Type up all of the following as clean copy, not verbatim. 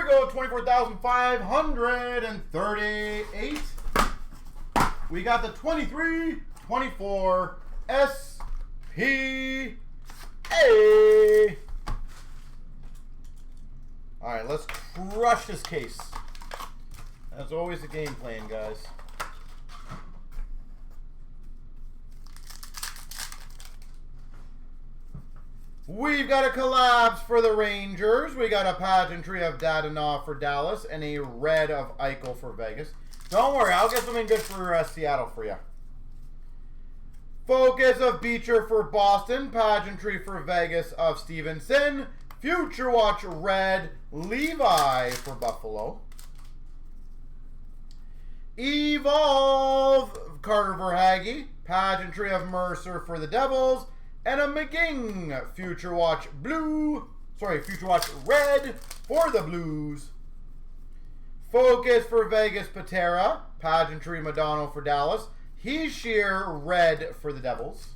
go, 24,538. We got the 23-24 SPA. All right, let's crush this case. As always, the game plan, guys. We've got a collabs for the Rangers. We got a pageantry of Dadonov for Dallas and a red of Eichel for Vegas. Don't worry, I'll get something good for Seattle for you. Focus of Beecher for Boston. Pageantry for Vegas of Stevenson. Future Watch red Levi for Buffalo. Evolve Carter Verhaeghe. Pageantry of Mercer for the Devils. And a McGing Future Watch Future Watch red for the Blues. Focus for Vegas Patera. Pageantry Madonna for Dallas. Heeshear red for the Devils.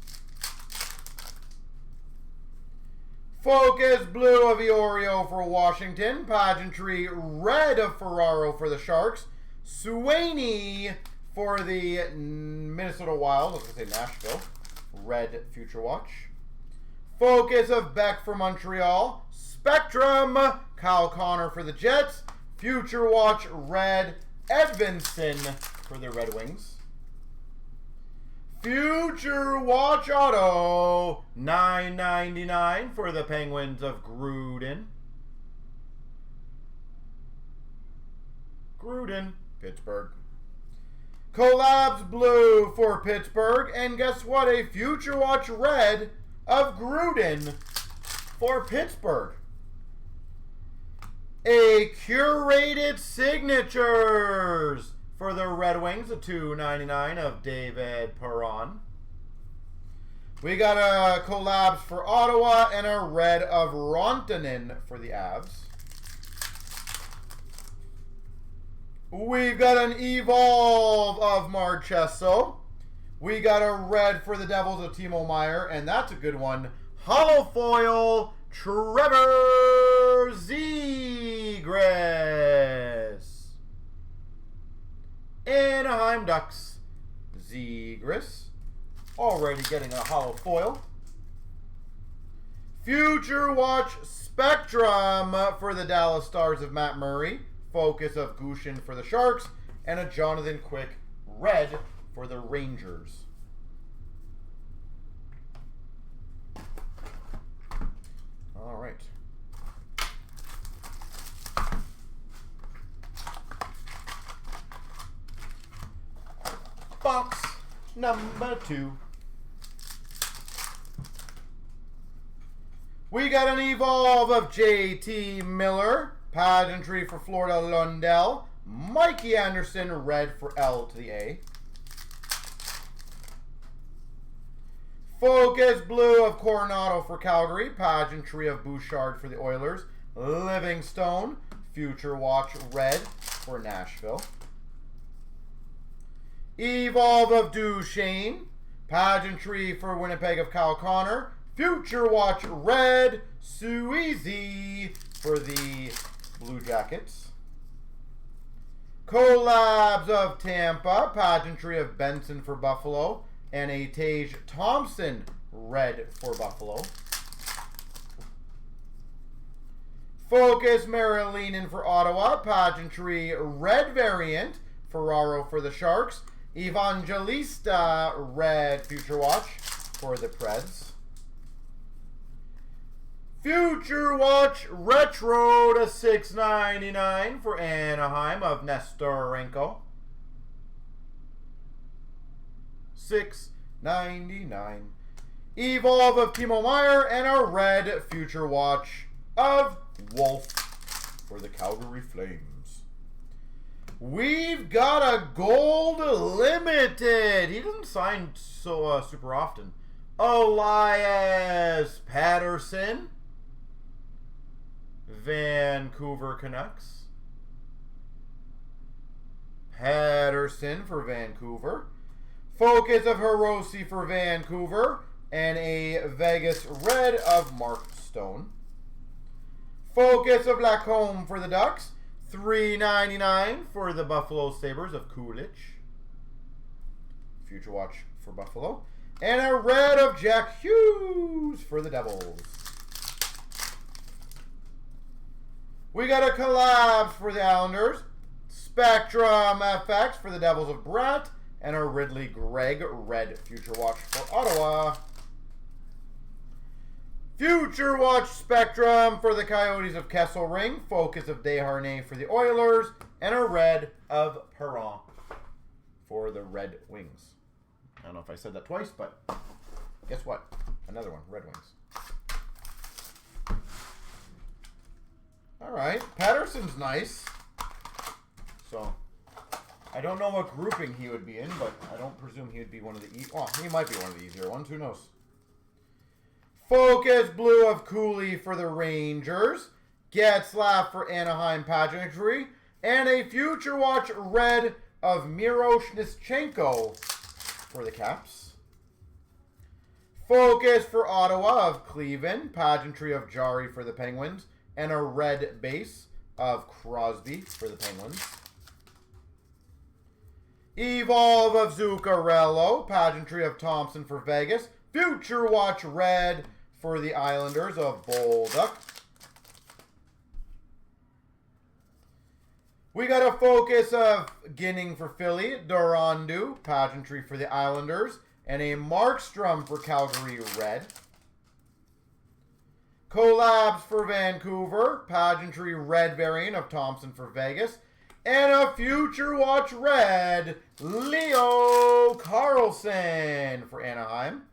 Focus blue of Iorio for Washington. Pageantry red of Ferraro for the Sharks. Sweeney for the Minnesota Wild. I was going to say Nashville. Red Future Watch. Focus of Beck for Montreal. Spectrum Kyle Connor for the Jets. Future Watch red Edvinsson for the Red Wings. Future Watch auto $9.99 for the Penguins of Gruden. Pittsburgh. Collabs blue for Pittsburgh. And guess what? A Future Watch red of Gruden for Pittsburgh. A curated signatures for the Red Wings, a $2.99 of David Perron. We got a collabs for Ottawa and a red of Rantanen for the Avs. We've got an Evolve of Marchesso. We got a red for the Devils of Timo Meier, and that's a good one. Hollow foil, Trevor Zegras. Anaheim Ducks, Zegras. Already getting a hollow foil. Future Watch Spectrum for the Dallas Stars of Matt Murray. Focus of Gushin for the Sharks. And a Jonathan Quick red for the Rangers. All right. Box number 2. We got an Evolve of JT Miller. Pageantry for Florida Lundell. Mikey Anderson, red for L to the A. Focus blue of Coronado for Calgary. Pageantry of Bouchard for the Oilers. Livingstone. Future Watch red for Nashville. Evolve of Duchesne. Pageantry for Winnipeg of Kyle Connor. Future Watch red Suezy for the Blue Jackets. Collabs of Tampa. Pageantry of Benson for Buffalo. And a Tage Thompson red for Buffalo. Focus Marilinen for Ottawa. Pageantry red variant. Ferraro for the Sharks. Evangelista red Future Watch for the Preds. Future Watch retro to $6.99 for Anaheim of Nestorenko. $6.99. Evolve of Timo Meier and a red Future Watch of Wolf for the Calgary Flames. We've got a gold limited. He doesn't sign so super often. Elias Patterson, Vancouver Canucks. Patterson for Vancouver. Focus of Hiroshi for Vancouver. And a Vegas red of Mark Stone. Focus of Lacombe for the Ducks. $3.99 for the Buffalo Sabres of Coolidge. Future Watch for Buffalo. And a red of Jack Hughes for the Devils. We got a collabs for the Islanders. Spectrum FX for the Devils of Brett. And a Ridley Gregg red Future Watch for Ottawa. Future Watch Spectrum for the Coyotes of Kesselring. Focus of Desharnais for the Oilers. And a red of Perron for the Red Wings. I don't know if I said that twice, but guess what? Another one, Red Wings. All right, Patterson's nice. So, I don't know what grouping he would be in, but I don't presume he would be one of the well, he might be one of the easier ones. Who knows? Focus blue of Cooley for the Rangers. Getzlaf for Anaheim Pageantry. And a Future Watch red of Mirosh Nischenko for the Caps. Focus for Ottawa of Cleveland. Pageantry of Jari for the Penguins. And a red base of Crosby for the Penguins. Evolve of Zuccarello. Pageantry of Thompson for Vegas. Future Watch red for the Islanders of Bolduc. We got a focus of Ginning for Philly. Dorandu. Pageantry for the Islanders. And a Markstrom for Calgary red. Collabs for Vancouver. Pageantry red variant of Thompson for Vegas. And a Future Watch red, Leo Carlson for Anaheim.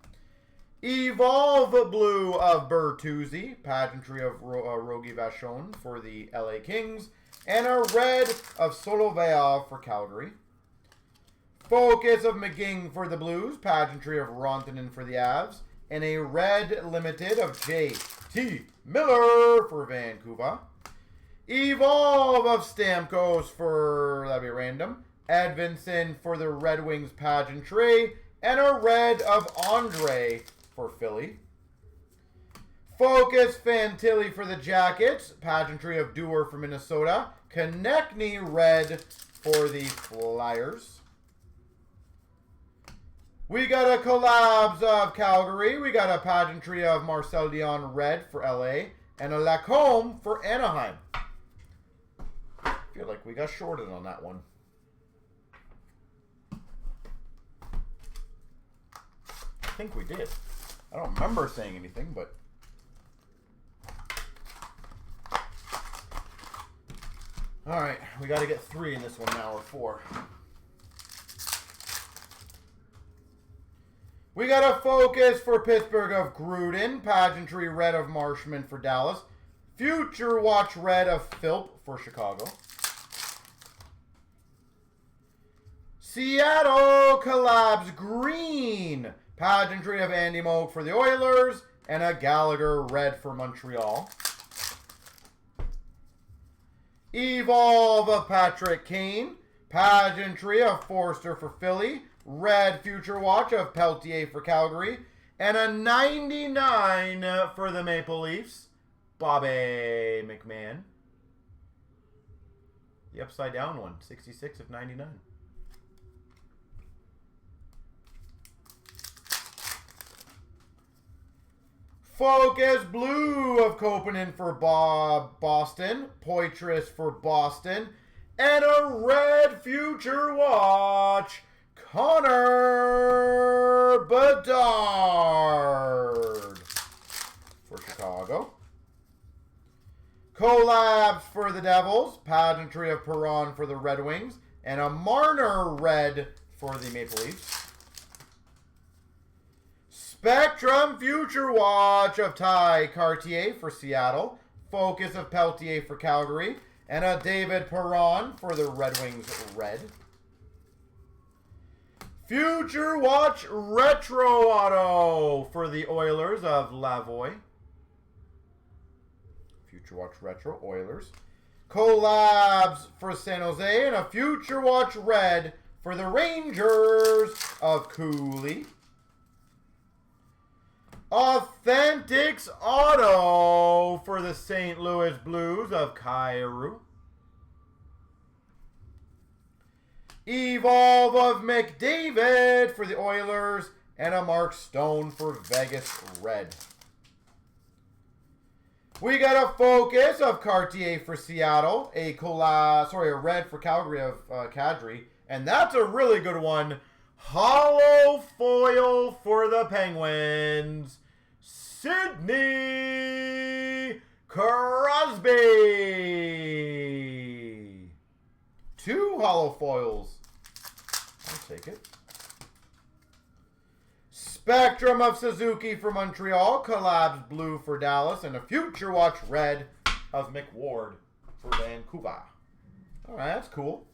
Evolve blue of Bertuzzi. Pageantry of Rogie Vachon for the LA Kings. And a red of Soloveov for Calgary. Focus of McGing for the Blues. Pageantry of Rantanen for the Avs. And a red limited of J.T. Miller for Vancouver. Evolve of Stamkos for, that'd be random. Edvinson for the Red Wings Pageantry. And a red of Andre for Philly. Focus Fantilli for the Jackets. Pageantry of Dewar for Minnesota. Konechny red for the Flyers. We got a collabs of Calgary. We got a pageantry of Marcel Dion red for LA. And a Lacombe for Anaheim. I feel like we got shorted on that one. I think we did. I don't remember saying anything, but... Alright, we got to get 3 in this one now, or 4. We got a focus for Pittsburgh of Gruden. Pageantry red of Marshman for Dallas. Future Watch red of Philp for Chicago. Seattle collabs green. Pageantry of Andy Moog for the Oilers. And a Gallagher red for Montreal. Evolve of Patrick Kane. Pageantry of Forster for Philly. Red Future Watch of Peltier for Calgary. And a 99 for the Maple Leafs. Bobby McMahon. The upside down one. 66 of 99. Focus blue of Kopanen for Boston. Poitras for Boston. And a red Future Watch, Connor Bedard for Chicago. Collabs for the Devils. Pageantry of Perron for the Red Wings. And a Marner red for the Maple Leafs. Spectrum Future Watch of Ty Cartier for Seattle. Focus of Peltier for Calgary. And a David Perron for the Red Wings red. Future Watch Retro Auto for the Oilers of Lavoie. Future Watch Retro Oilers. Collabs for San Jose. And a Future Watch red for the Rangers of Cooley. Authentics Auto for the St. Louis Blues of Kyrou. Evolve of McDavid for the Oilers. And a Mark Stone for Vegas Red. We got a Focus of Cartier for Seattle. A red for Calgary of Kadri. And that's a really good one. Hollow foil for the Penguins. Sidney Crosby. 2 hollow foils. I'll take it. Spectrum of Suzuki for Montreal. Collabs blue for Dallas. And a Future Watch red of McWard for Vancouver. Alright, that's cool.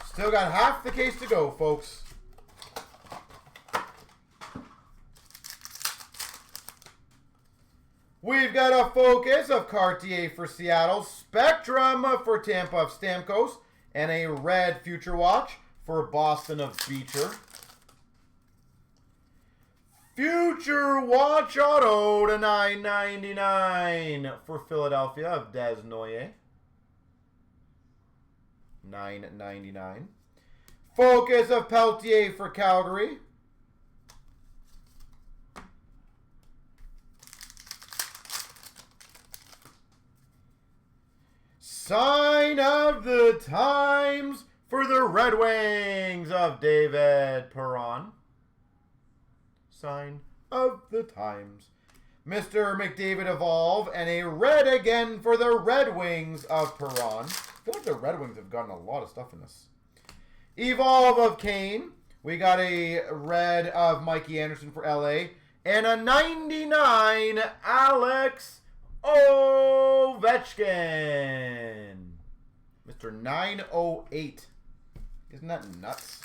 Still got half the case to go, folks. We've got a Focus of Cartier for Seattle, Spectrum for Tampa of Stamkos, and a red Future Watch for Boston of Beecher. Future Watch auto to $9.99 for Philadelphia of Desnoyers. $9.99. Focus of Peltier for Calgary. Sign of the Times for the Red Wings of David Perron. Sign of the Times. Mr. McDavid Evolve, and a red again for the Red Wings of Perron. I feel like the Red Wings have gotten a lot of stuff in this. Evolve of Kane. We got a red of Mikey Anderson for LA. And a 99 Alex Ovechkin. Mr. 908. Isn't that nuts?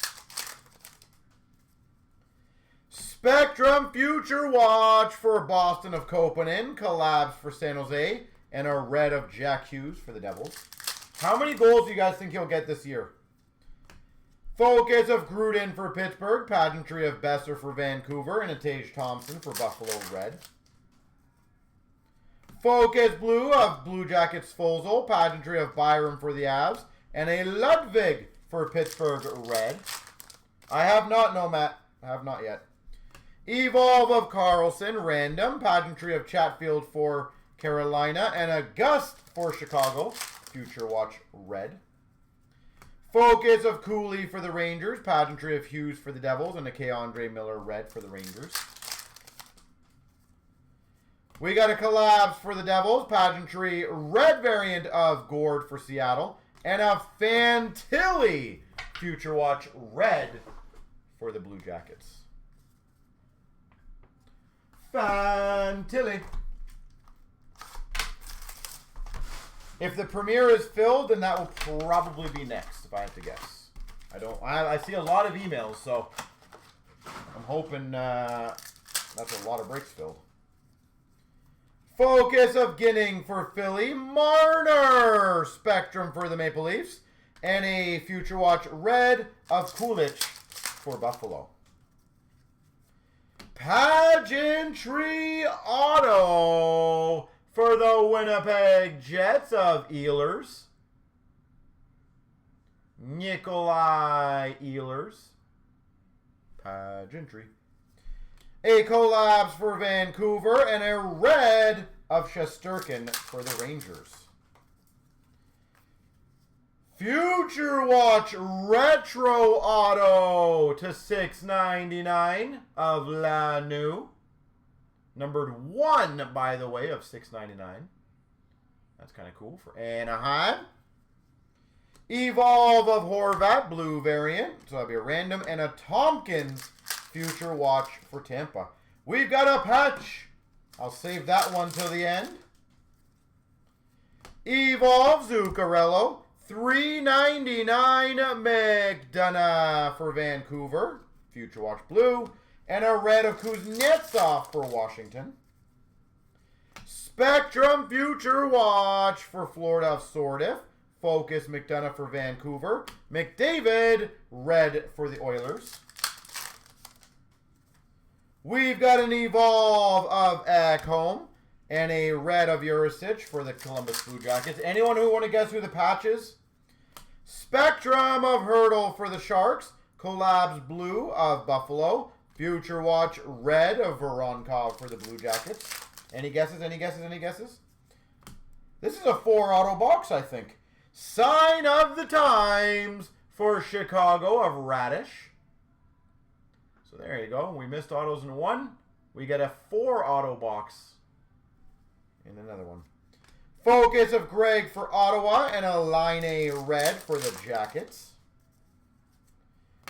Spectrum Future Watch for Boston of Kopanen. Collabs for San Jose. And a red of Jack Hughes for the Devils. How many goals do you guys think he'll get this year? Focus of Gruden for Pittsburgh. Pageantry of Besser for Vancouver. And a Tage Thompson for Buffalo Red. Focus Blue of Blue Jackets Fozol. Pageantry of Byram for the Avs. And a Ludwig for Pittsburgh Red. I have not, no, Matt. I have not yet. Evolve of Carlson. Random. Pageantry of Chatfield for Carolina. And a Gust for Chicago. Future Watch Red. Focus of Cooley for the Rangers. Pageantry of Hughes for the Devils. And a K-Andre Miller Red for the Rangers. We got a Collabs for the Devils. Pageantry red variant of Gord for Seattle. And a Fantilli Future Watch red for the Blue Jackets. Fantilli. If the premiere is filled, then that will probably be next, if I have to guess. I see a lot of emails, so I'm hoping that's a lot of breaks filled. Focus of Ginning for Philly. Marner Spectrum for the Maple Leafs. And a Future Watch red of Kulich for Buffalo. Pageantry auto for the Winnipeg Jets of Ehlers. Nikolai Ehlers. Pageantry. A Collabs for Vancouver. And a red of Shesterkin for the Rangers. Future Watch Retro Auto to $6.99 of Lanu. Numbered 1, by the way, of $6.99. That's kind of cool for Anaheim. Evolve of Horvat, blue variant. So that'll be a random. And a Tompkins Future Watch for Tampa. We've got a patch. I'll save that one till the end. Evolve Zuccarello. $3.99 McDonough for Vancouver. Future Watch blue. And a red of Kuznetsov for Washington. Spectrum Future Watch for Florida of Sordiff. Focus McDonough for Vancouver. McDavid, red for the Oilers. We've got an Evolve of Ekholm and a red of Urisic for the Columbus Blue Jackets. Anyone who want to guess who the patch is? Spectrum of Hurdle for the Sharks. Collabs Blue of Buffalo. Future Watch red of Voronkov for the Blue Jackets. Any guesses? Any guesses? Any guesses? This is a 4-auto box, I think. Sign of the Times for Chicago of Radish. So there you go. We missed autos in one. We get a 4-auto box in another one. Focus of Greg for Ottawa and a Line A red for the Jackets.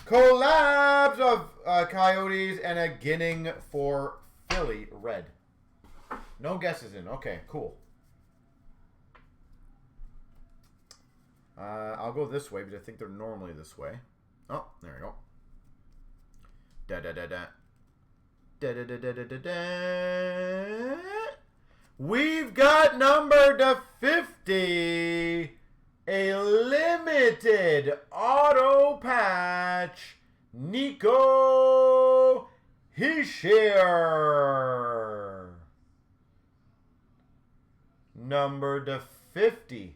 Collabs of Coyotes and a Ginning for Philly red. No guesses in. Okay, cool. I'll go this way because I think they're normally this way. Oh, there we go. Da da da da. Da da da da da da da. We've got number to 50. A limited auto patch. Nico Hischier. Number to 50.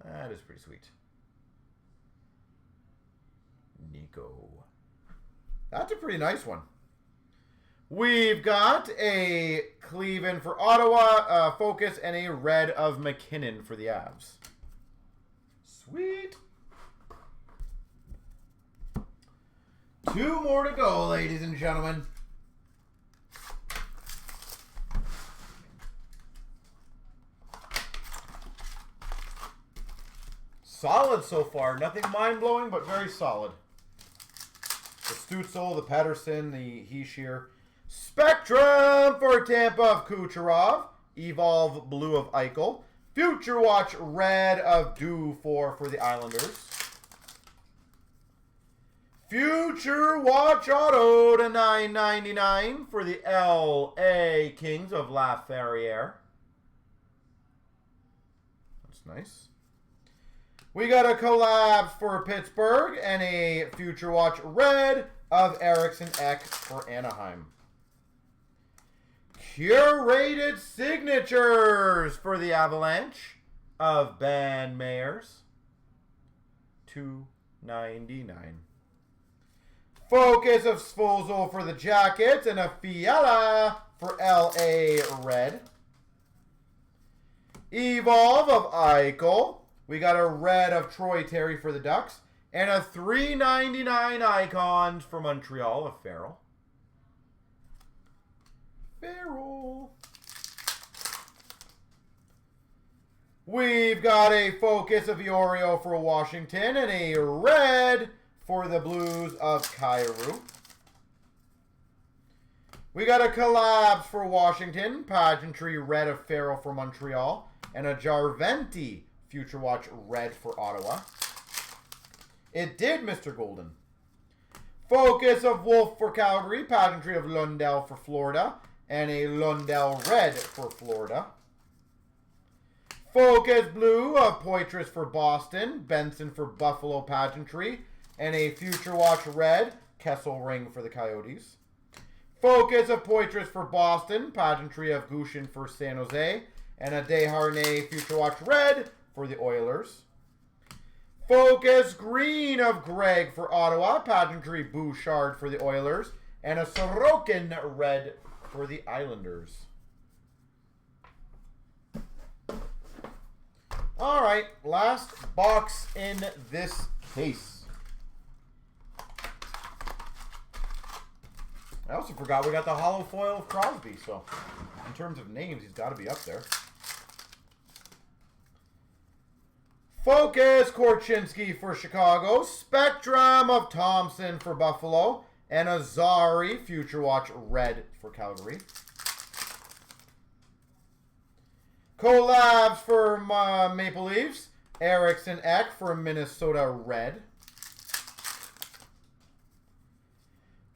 That is pretty sweet. Nico. That's a pretty nice one. We've got a Cleveland for Ottawa, Focus, and a red of McKinnon for the Avs. Sweet. 2 more to go, ladies and gentlemen. Solid so far. Nothing mind-blowing, but very solid. The Stutzel, the Pettersson, the Hischier. Spectrum for Tampa of Kucherov. Evolve Blue of Eichel. Future Watch Red of Dufour for the Islanders. Future Watch Auto to 999 for the LA Kings of Laferriere. That's nice. We got a collab for Pittsburgh and a Future Watch Red of Eriksson Ek for Anaheim. Curated Signatures for the Avalanche of Ben Meyers. $2.99. Focus of Svozil for the Jackets and a Fiala for LA Red. Evolve of Eichel. We got a red of Troy Terry for the Ducks. And a $3.99 Icons for Montreal of Farrell. Farrell. We've got a Focus of Iorio for Washington. And a red for the Blues of Kyrou. We got a Collabs for Washington. Pageantry red of Farrell for Montreal. And a Jarventi Future Watch red for Ottawa. It did, Mr. Golden. Focus of Wolf for Calgary. Pageantry of Lundell for Florida. And a Lundell red for Florida. Focus Blue of Poitras for Boston. Benson for Buffalo Pageantry. And a Future Watch red Kessel Ring for the Coyotes. Focus of Poitras for Boston. Pageantry of Gushin for San Jose. And a Desharnais Future Watch red for the Oilers. Focus Green of Greg for Ottawa. Pageantry Bouchard for the Oilers. And a Sorokin red for the Islanders. All right, last box in this case. I also forgot we got the hollow foil of Crosby, so in terms of names, he's got to be up there. Focus Korchinski for Chicago. Spectrum of Thompson for Buffalo. And a Zari Future Watch red for Calgary. Collabs for Maple Leafs. Eriksson Ek for Minnesota red.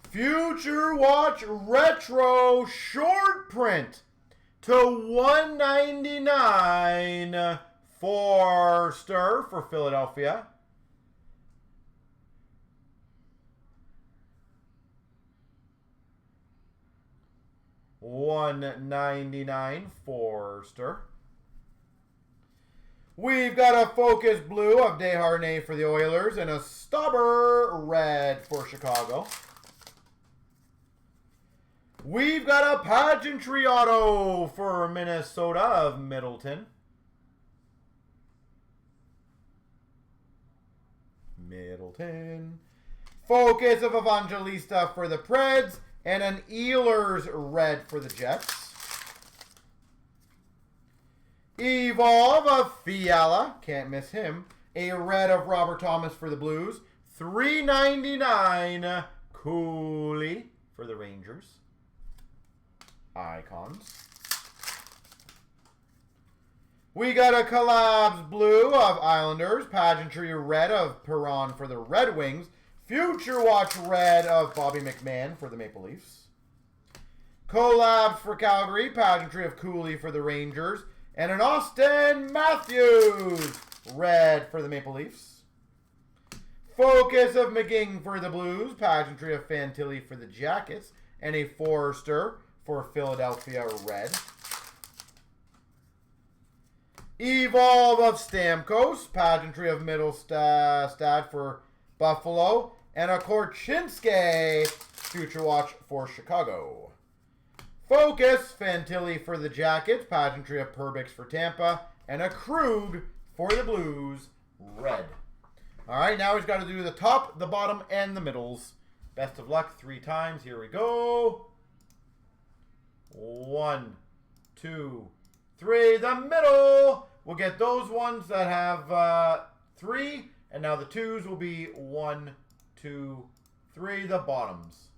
Future Watch Retro Short Print to 199 Forster for 199 Forster. We've got a Focus Blue of Desharnais for the Oilers and a Stubber Red for Chicago. We've got a Pageantry Auto for Minnesota of Middleton. Focus of Evangelista for the Preds and an Ehlers Red for the Jets. Evolve of Fiala, can't miss him. A red of Robert Thomas for the Blues. $3.99 Cooley for the Rangers. Icons. We got a Collabs Blue of Islanders. Pageantry Red of Perron for the Red Wings. Future Watch Red of Bobby McMahon for the Maple Leafs. Collabs for Calgary. Pageantry of Cooley for the Rangers. And an Austin Matthews Red for the Maple Leafs. Focus of McGing for the Blues. Pageantry of Fantilli for the Jackets. And a Forster for Philadelphia Red. Evolve of Stamkos. Pageantry of Middlestad for Buffalo. And a Korchinski Future Watch for Chicago. Focus, Fantilli for the Jackets. Pageantry of Perbix for Tampa. And a Krug for the Blues, red. All right, now he's got to do the top, the bottom, and the middles. Best of luck 3 times. Here we go. 1, 2, 3. The middle. We'll get those ones that have 3. And now the 2s will be 1, 2, 3. The bottoms.